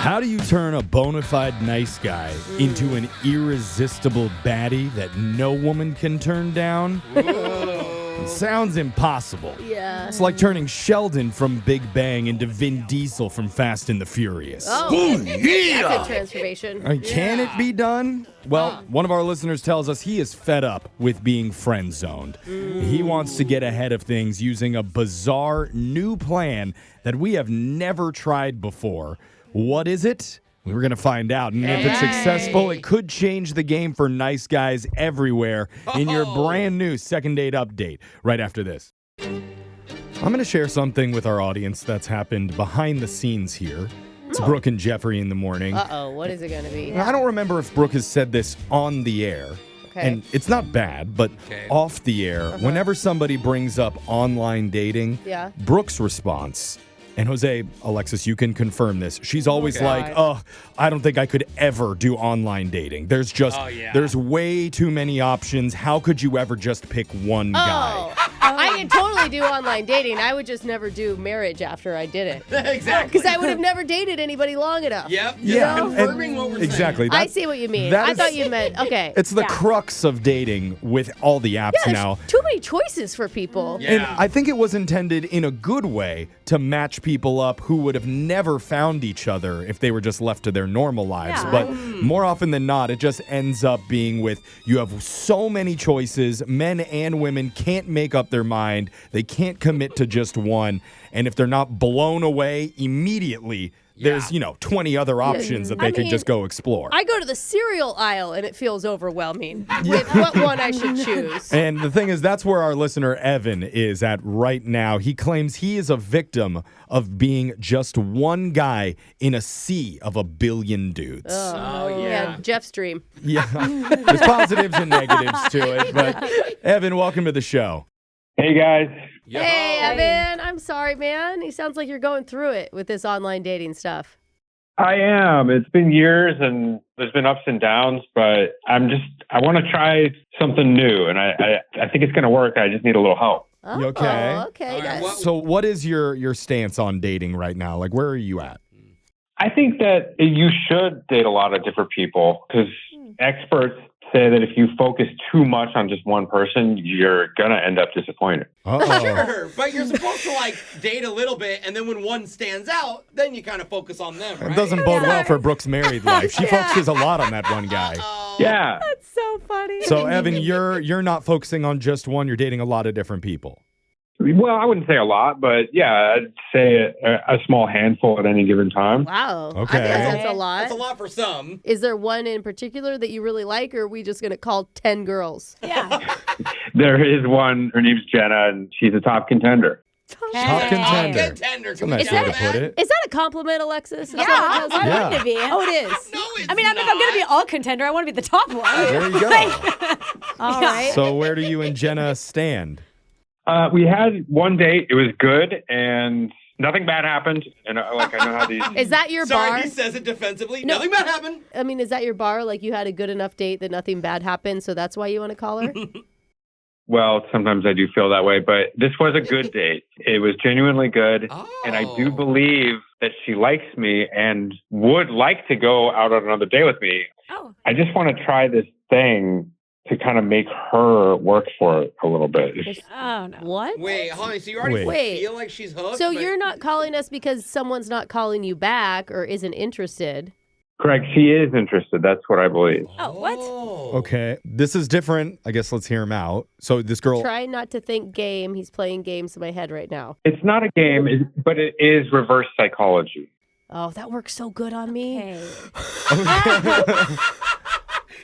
How do you turn a bona fide nice guy into an irresistible baddie that no woman can turn down? It sounds impossible. Yeah. It's like turning Sheldon from Big Bang into Vin Diesel from Fast and the Furious. Oh, that's a transformation. Can it be done? Well, one of our listeners tells us he is fed up with being friend-zoned. He wants to get ahead of things using a bizarre new plan that we have never tried before. What is it? We're going to find out. And if it's successful, it could change the game for nice guys everywhere in your brand new second date update right after this. I'm going to share something with our audience that's happened behind the scenes here. It's Brooke and Jeffrey in the morning. Uh-oh, what is it going to be? I don't remember if Brooke has said this on the air. Okay. And it's not bad, but off the air, whenever somebody brings up online dating, Brooke's response, and Jose, Alexis, you can confirm this. She's always like, I don't think I could ever do online dating. There's just, there's way too many options. How could you ever just pick one guy? I could totally do online dating. I would just never do marriage after I did it. Exactly. Because I would have never dated anybody long enough. Yep. Yeah. Confirming what we're saying. Exactly. I see what you mean. I thought you meant, okay. It's the crux of dating with all the apps now. Too many choices for people. Yeah. And I think it was intended in a good way to match people up who would have never found each other if they were just left to their normal lives. But more often than not, it just ends up being with you have so many choices. Men and women can't make up their mind. They can't commit to just one. And if they're not blown away immediately, there's, 20 other options that they can just go explore. I go to the cereal aisle and it feels overwhelming with what one I should choose. And the thing is, that's where our listener Evan is at right now. He claims he is a victim of being just one guy in a sea of a billion dudes. Oh, yeah. Jeff's dream. Yeah, there's positives and negatives to it. But Evan, welcome to the show. Hey, guys. Hey, Evan. I'm sorry, man. He sounds like you're going through it with this online dating stuff. I am. It's been years and there's been ups and downs, but I want to try something new. And I think it's going to work. I just need a little help. Oh, You okay? Okay. All right, So what is your stance on dating right now? Like, where are you at? I think that you should date a lot of different people because experts say that if you focus too much on just one person, you're going to end up disappointed. Sure, but you're supposed to date a little bit, and then when one stands out, then you kind of focus on them, right? It doesn't bode well for Brooke's married life. She focuses a lot on that one guy. Yeah. That's so funny. So, Evan, you're not focusing on just one. You're dating a lot of different people. Well, I wouldn't say a lot, but yeah, I'd say a small handful at any given time. Wow. Okay. I guess that's a lot. That's a lot for some. Is there one in particular that you really like, or are we just going to call 10 girls? Yeah. There is one. Her name's Jenna, and she's a top contender. Top contender. Contender. That's a nice way to put it. Is that a compliment, Alexis? Yeah, why Yeah. wouldn't it be? Oh, it is. No, it's I mean, if I'm going to be all contender, I want to be the top one. There you go. All right. So where do you and Jenna stand? We had one date. It was good, and nothing bad happened. And I know how these. Is that your bar? Sorry, he says it defensively. No. Nothing bad happened. I mean, is that your bar? Like you had a good enough date that nothing bad happened, so that's why you want to call her? Well, sometimes I do feel that way, but this was a good date. It was genuinely good, and I do believe that she likes me and would like to go out on another day with me. Oh. I just want to try this thing to kind of make her work for it a little bit. Oh, no. What? Wait, honey, so you already Wait. feel like she's hooked? So but- you're not calling us because someone's not calling you back or isn't interested? Correct. She is interested. That's what I believe. Oh, what? Okay. This is different. I guess let's hear him out. So this girl. Try not to think game. He's playing games in my head right now. It's not a game, but it is reverse psychology. Oh, that works so good on me. Okay.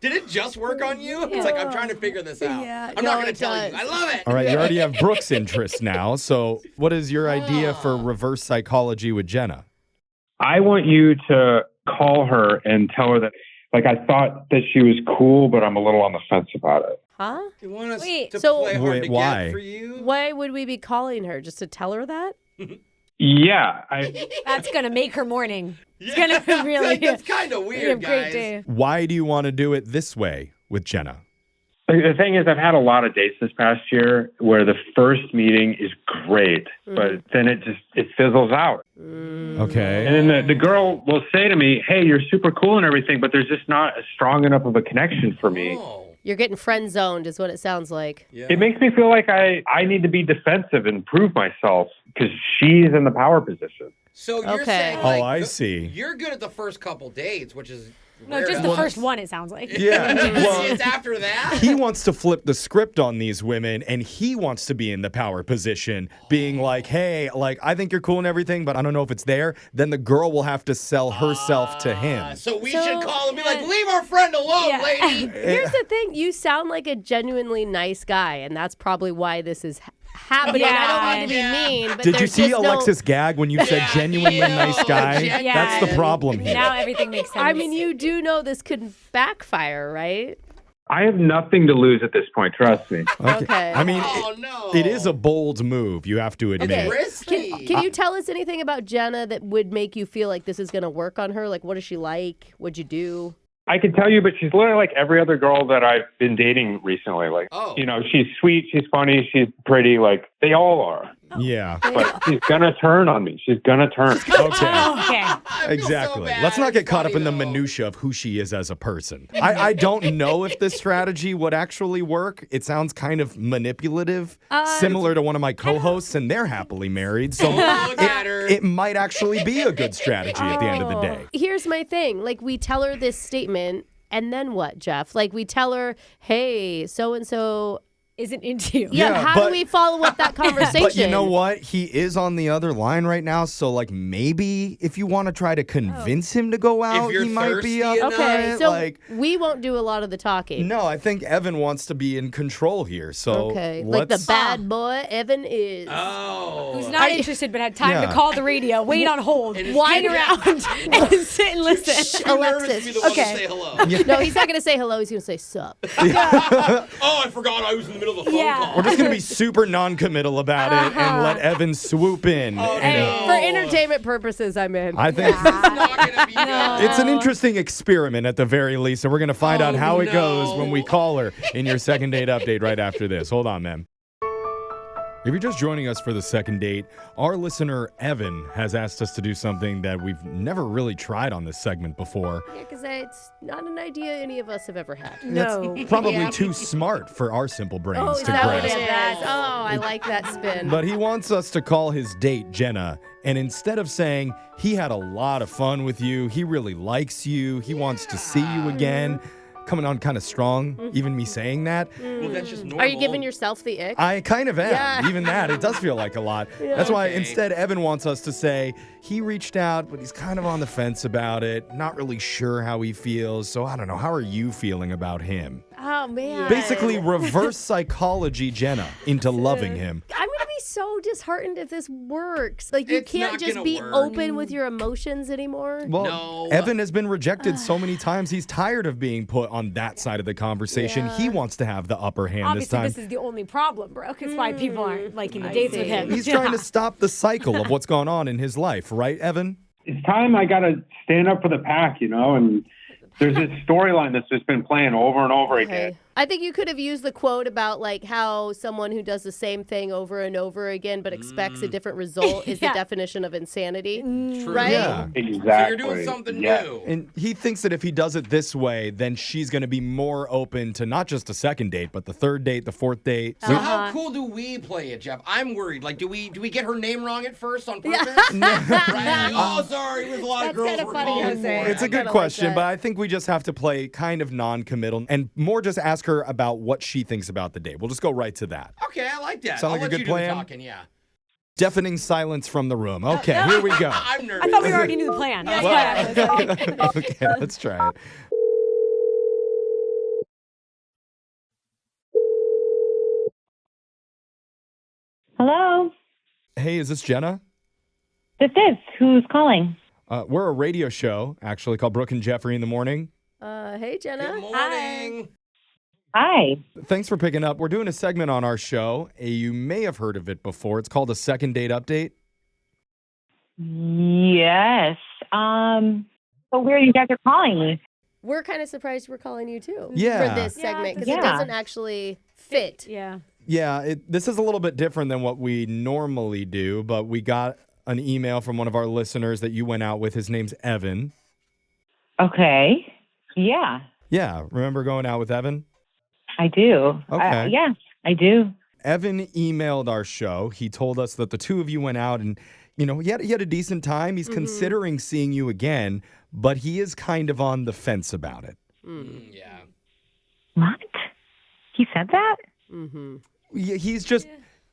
Did it just work on you? It's like, I'm trying to figure this out. Yeah, I'm not no, going it to tell you. does. I love it. All right, you already have Brooke's interest now. So what is your idea for reverse psychology with Jenna? I want you to call her and tell her that, I thought that she was cool, but I'm a little on the fence about it. Huh? You want us Wait, to so- play hard Wait, to why? get for you? Why would we be calling her? Just to tell her that? Yeah. That's going to make her morning. Yeah, It's going to really that's kind of be a weird, great guys. day. Why do you want to do it this way with Jenna? The thing is, I've had a lot of dates this past year where the first meeting is great, but then it fizzles out. Okay. And then the girl will say to me, hey, you're super cool and everything, but there's just not a strong enough of a connection for me. Oh. You're getting friend zoned is what it sounds like. Yeah. It makes me feel like I need to be defensive and prove myself because she's in the power position. So you're Okay. saying, Oh, like, I see. You're good at the first couple dates, which is No, rare just to the us. first one, it sounds like. Yeah. Well, It's after that. he wants to flip the script on these women, and he wants to be in the power position, being like, hey, like, I think you're cool and everything, but I don't know if it's there. Then the girl will have to sell herself to him. So we So- should call and be like, leave our friend alone, Yeah. lady. Here's the thing. You sound like a genuinely nice guy, and that's probably why this is happening. Yeah. I don't mean to be Yeah. mean, but Did you there's see just Alexis gag when you said Yeah, genuinely ew, nice guy? Jen- That's the Yeah. problem here. Now everything makes sense. I mean, you do know this could backfire, right? I have nothing to lose at this point, trust me. Okay. I mean, Oh, no. it is a bold move, you have to admit. Okay. risky. Can you tell us anything about Jenna that would make you feel like this is going to work on her? Like, what is she like? What'd you do? I can tell you, but she's literally like every other girl that I've been dating recently. Like, Oh. you know, she's sweet, she's funny, she's pretty, like they all are. Yeah. But she's gonna turn on me. She's gonna turn. Okay. Okay. I feel Exactly. so bad. Let's not get caught up in the Funny, though. minutia of who she is as a person. I don't know if this strategy would actually work. It sounds kind of manipulative, similar to one of my co-hosts, and they're happily married. So Look at her. it might actually be a good strategy at the end of the day. Here's my thing. Like, we tell her this statement, and then what, Jeff? Like, we tell her, hey, so-and-so. Isn't into you. Yeah, Yeah, how but- do we follow up that conversation? But you know what? He is on the other line right now, so like maybe if you want to try to convince him to go out, you're he might be thirsty up enough. for Okay, it. so Like, we won't do a lot of the talking. no, I think Evan wants to be in control here. So Okay, like the let's- bad boy Evan is. Oh. Who's not interested but had time Yeah. to call the radio, wait on hold, And- whine Yeah. around, and sit and listen. Too nervous to be the one Okay. to say hello. No, he's not going to say hello. He's going to say sup. Oh, I forgot I was in the middle of a phone Yeah. call. We're just going to be super non-committal about it and let Evan swoop in. Oh, And no. For entertainment purposes, I'm in. I think It's not gonna be good. it's an interesting experiment at the very least, and we're going to find out how it goes no. when we call her in your second date update right after this. Hold on, ma'am. If you're just joining us for the second date, our listener Evan has asked us to do something that we've never really tried on this segment before. Yeah, because it's not an idea any of us have ever had. No. Probably Yeah. too smart for our simple brains Oh, is to that what it grasp. is? Oh, I like that spin. But he wants us to call his date Jenna, and instead of saying he had a lot of fun with you, he really likes you, he wants to see you again, coming on kind of strong, even me saying that. Well, that's just normal. Are you giving yourself the ick? I kind of am. Yeah. Even that, it does feel like a lot. That's why Okay. instead Evan wants us to say he reached out, but he's kind of on the fence about it, not really sure how he feels. So I don't know. How are you feeling about him? Oh, man. Basically, reverse psychology Jenna into loving him. I'm going to be so disheartened if this works. Like, you It's can't not just gonna be work. open with your emotions anymore. Well, No. Evan has been rejected so many times. He's tired of being put on that side of the conversation. Yeah. He wants to have the upper hand Obviously, this this time. is the only problem, Brooke. It's why people aren't liking the I dates see. with him. He's trying to stop the cycle of what's going on in his life, right, Evan? It's time I gotta stand up for the pack, you know, and there's this storyline that's just been playing over and over again. Okay. I think you could have used the quote about like how someone who does the same thing over and over again but expects a different result is Yeah. the definition of insanity. True. Right? Yeah. Exactly. So you're doing something Yeah. new. And he thinks that if he does it this way, then she's going to be more open to not just a second date, but the third date, the fourth date. So how cool do we play it, Jeff? I'm worried. Like, do we get her name wrong at first on purpose? Right? Oh, sorry. There's a lot of That's girls kinda we're funny, calling Jose. for. It's a I good kinda like question, that. but I think we just have to play kind of non-committal and more just ask her about what she thinks about the date. We'll just go right to that. Okay, I like that. Sound I'll like a let good you do the plan? talking, yeah. Deafening silence from the room. Okay, here we go. I'm nervous. I thought we already knew the plan. That's why I was like, Okay, let's try it. Hello, Hey, is this Jenna? this is who's calling. We're a radio show, actually, called Brooke and Jeffrey in the Morning. Hey, Jenna. Good morning. Hi. Thanks for picking up. We're doing a segment on our show. You may have heard of it before. It's called a second date update. Yes. So where you guys are calling me? we're kind of surprised we're calling you too Yeah. for this segment because Yeah. it doesn't actually fit. Yeah. Yeah, this is a little bit different than what we normally do, but we got an email from one of our listeners that you went out with. His name's Evan. Okay. Yeah, Yeah, remember going out with Evan? I do. Okay. Yeah, I do. Evan emailed our show. He told us that the two of you went out and, he had a decent time. He's considering seeing you again, but he is kind of on the fence about it. Yeah. What? He said that? Yeah, he's just,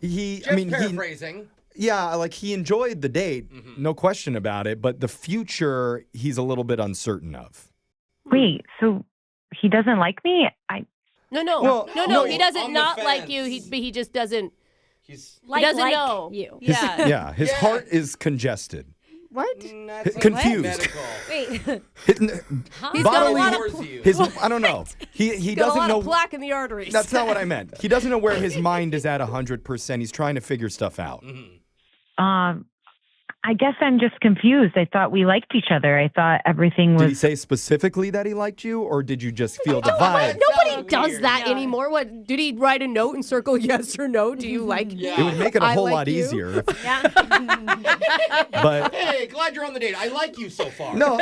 Paraphrasing. he enjoyed the date, no question about it, but the future he's a little bit uncertain of. Wait, so he doesn't like me? Well, No, he on doesn't the not like fence. you. He just doesn't. He's He doesn't know. you. Yeah. His heart is congested. What? Confused. medical. Wait. He's got a Bodily- lot of Towards you. I don't know. He got a doesn't lot know. of plaque in the arteries. That's not what I meant. He doesn't know where his mind is at 100%. He's trying to figure stuff out. I guess I'm just confused. I thought we liked each other. I thought everything Did he was. say specifically that he liked you, or did you just feel the vibe? Nobody Sounded does weird. that anymore. What did he write a note and circle yes or no? Do you like? Yeah. It would make it a I whole like lot you. easier. Yeah. But Hey, glad you're on the date. I like you so far. no,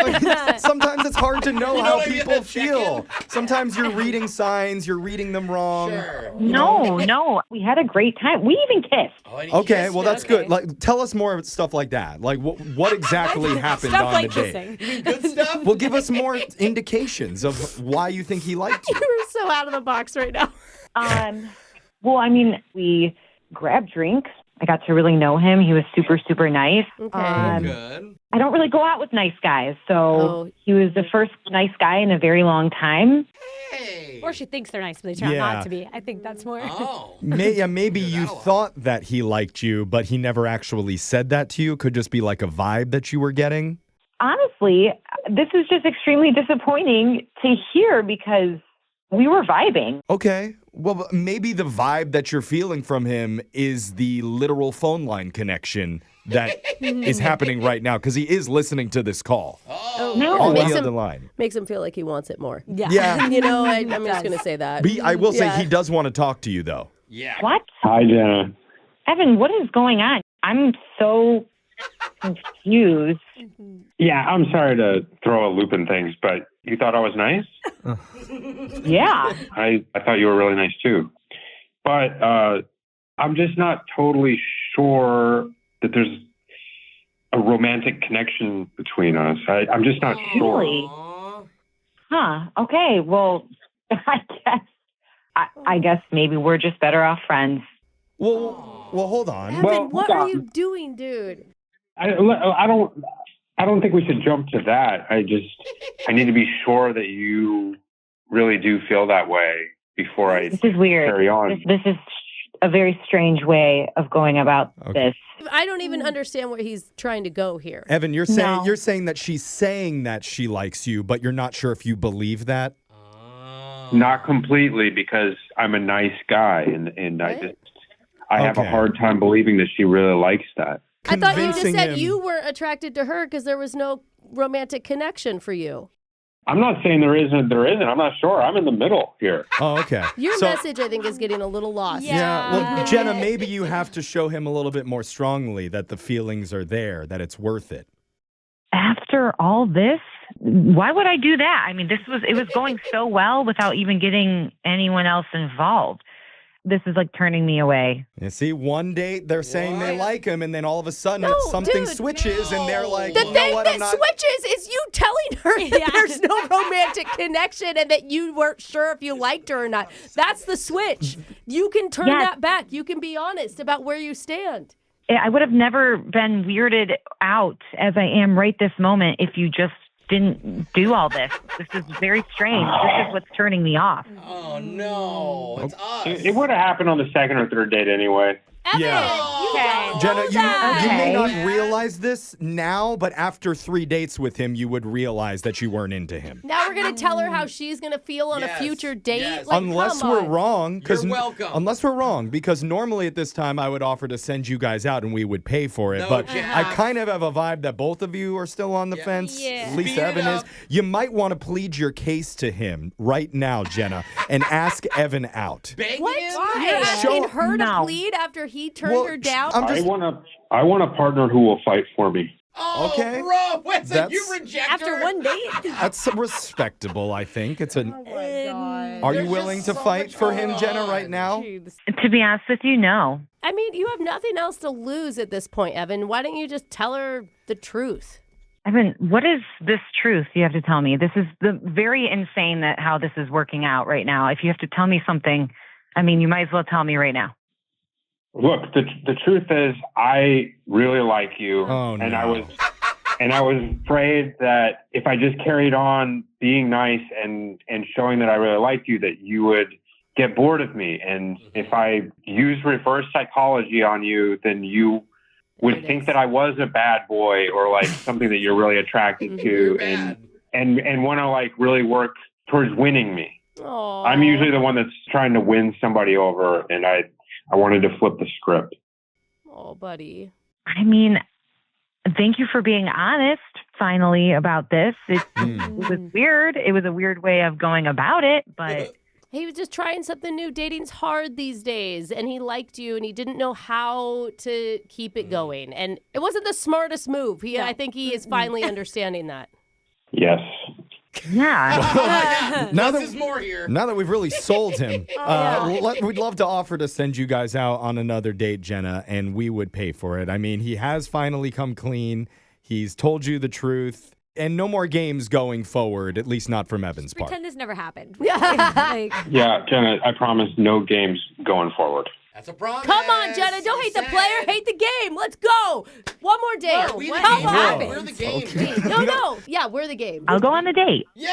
sometimes it's hard to know You know how what I mean? people Check feel. in. Sometimes you're reading signs, you're reading them wrong. Sure. No. We had a great time. We even kissed. Oh, and he Okay, kissed well you. that's good. Like, tell us more of stuff like that. Like, what exactly happened Stuff on like the date? kissing. Good stuff. Well, give us more indications of why you think he liked you. You're so out of the box right now. Well, I mean, we grabbed drinks. I got to really know him. He was super, super nice. Okay. Good. I don't really go out with nice guys, so Oh. he was the first nice guy in a very long time. Hey. Or she thinks they're nice, but they turn out Yeah. not to be. I think that's more. Oh. Maybe Yeah, you that'll- thought that he liked you, but he never actually said that to you. Could just be like a vibe that you were getting. Honestly, this is just extremely disappointing to hear because we were vibing. Okay. Well, maybe the vibe that you're feeling from him is the literal phone line connection that is happening right now because he is listening to this call Oh. No. on the makes other him- line. Makes him feel like he wants it more. Yeah. Yeah. I'm just gonna say that. I will say Yeah. he does want to talk to you, though. Yeah. What? Hi, Jenna. Evan, what is going on? I'm so confused. Yeah, I'm sorry to throw a loop in things, but you thought I was nice? Yeah. I thought you were really nice too. But I'm just not totally sure that there's a romantic connection between us. I'm just not sure. Really? Aw. Huh. Okay. Well, I guess maybe we're just better off friends. Well, hold on. Evan, Well, what hold are on. you doing, dude? I don't think we should jump to that. I need to be sure that you really do feel that way before I This is weird. carry on. This is a very strange way of going about Okay. this. I don't even understand where he's trying to go here. Evan, you're No. saying that she's saying that she likes you, but you're not sure if you believe that. Not completely, because I'm a nice guy, and I have a Okay. hard time believing that she really likes that. I thought you just Convincing said him- you were attracted to her because there was no romantic connection for you. I'm not saying there isn't. There isn't. I'm not sure. I'm in the middle here. Oh, okay. Your So- message, I think, is getting a little lost. Yeah, well, Jenna, maybe you have to show him a little bit more strongly that the feelings are there, that it's worth it. After all this, why would I do that? I mean, it was going so well without even getting anyone else involved. This is like turning me away. You see, one date they're saying they What? like him, and then all of a sudden No, something dude, switches, and they're like, The you know thing what? that I'm not. switches is you telling her that Yeah. there's no romantic connection and that you weren't sure if you liked her or not. That's the switch. You can turn Yes. that back. You can be honest about where you stand. I would have never been weirded out as I am right this moment if you just didn't do all this. This is very strange. This is what's turning me off. Oh no, it's us. It would have happened on the second or third date anyway. Evan, Yeah. you Okay. Jenna, you may Okay. not realize this now, but after 3 dates with him, you would realize that you weren't into him. Now we're gonna tell her how she's gonna feel on Yes, a future date. yes. Like, Unless come we're on. wrong. You're welcome. Unless we're wrong, because normally at this time I would offer to send you guys out and we would pay for it. No, but Jeff. I kind of have a vibe that both of you are still on the Yeah. fence. Yeah. At least Speed it Evan is. up. You might want to plead your case to him right now, Jenna, and ask Evan out. Bang What? him? You're asking Show- her to No. plead after he turned Well, her down? I'm just- I want a partner who will fight for me. Oh, Okay. bro. Wait, so you That's- reject After her? one date. That's respectable, I think. It's an. Oh my God. Are you There's willing just to so fight much for him, going Jenna, on. right now? To be honest with you, no. I mean, you have nothing else to lose at this point, Evan. Why don't you just tell her the truth? Evan, what is this truth you have to tell me? This is very insane that how this is working out right now. If you have to tell me something, I mean, you might as well tell me right now. Look, the truth is, I really like you, Oh, and no. I was afraid that if I just carried on being nice and showing that I really liked you, that you would get bored of me. And if I use reverse psychology on you, then you There would it think is. that I was a bad boy or like something that you're really attracted You're to, bad. and want to like really work towards winning me. Aww. I'm usually the one that's trying to win somebody over, and I wanted to flip the script. Oh, buddy. I mean, thank you for being honest finally about this. It was weird. It was a weird way of going about it, but He was just trying something new. Dating's hard these days, and he liked you, and he didn't know how to keep it going. And it wasn't the smartest move. I think he is finally understanding that. Yes. yeah. Now Less that- is more here. Now that we've really sold him, we'd love to offer to send you guys out on another date, Jenna, and we would pay for it. I mean, he has finally come clean. He's told you the truth. And no more games going forward, at least not from Evan's part. Pretend this never happened. Like, Yeah, Jenna, I promise no games going forward. That's a promise. Come on, Jenna. Don't hate the player. Hate the game. Let's go. One more date. Bro, we the Come game. on. We're the game. No. Yeah, we're the game. I'll go on the date. Yeah.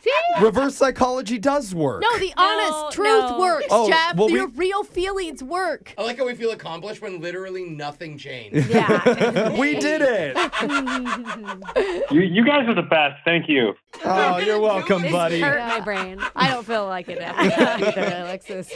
See? Reverse psychology does work. No, the honest truth no. works, Oh, Jeff. well, Your real feelings work. I like how we feel accomplished when literally nothing changed. Yeah. We did it. You guys are the best. Thank you. Oh, you're welcome, This buddy. hurt my brain. I don't feel like it either, Alexis.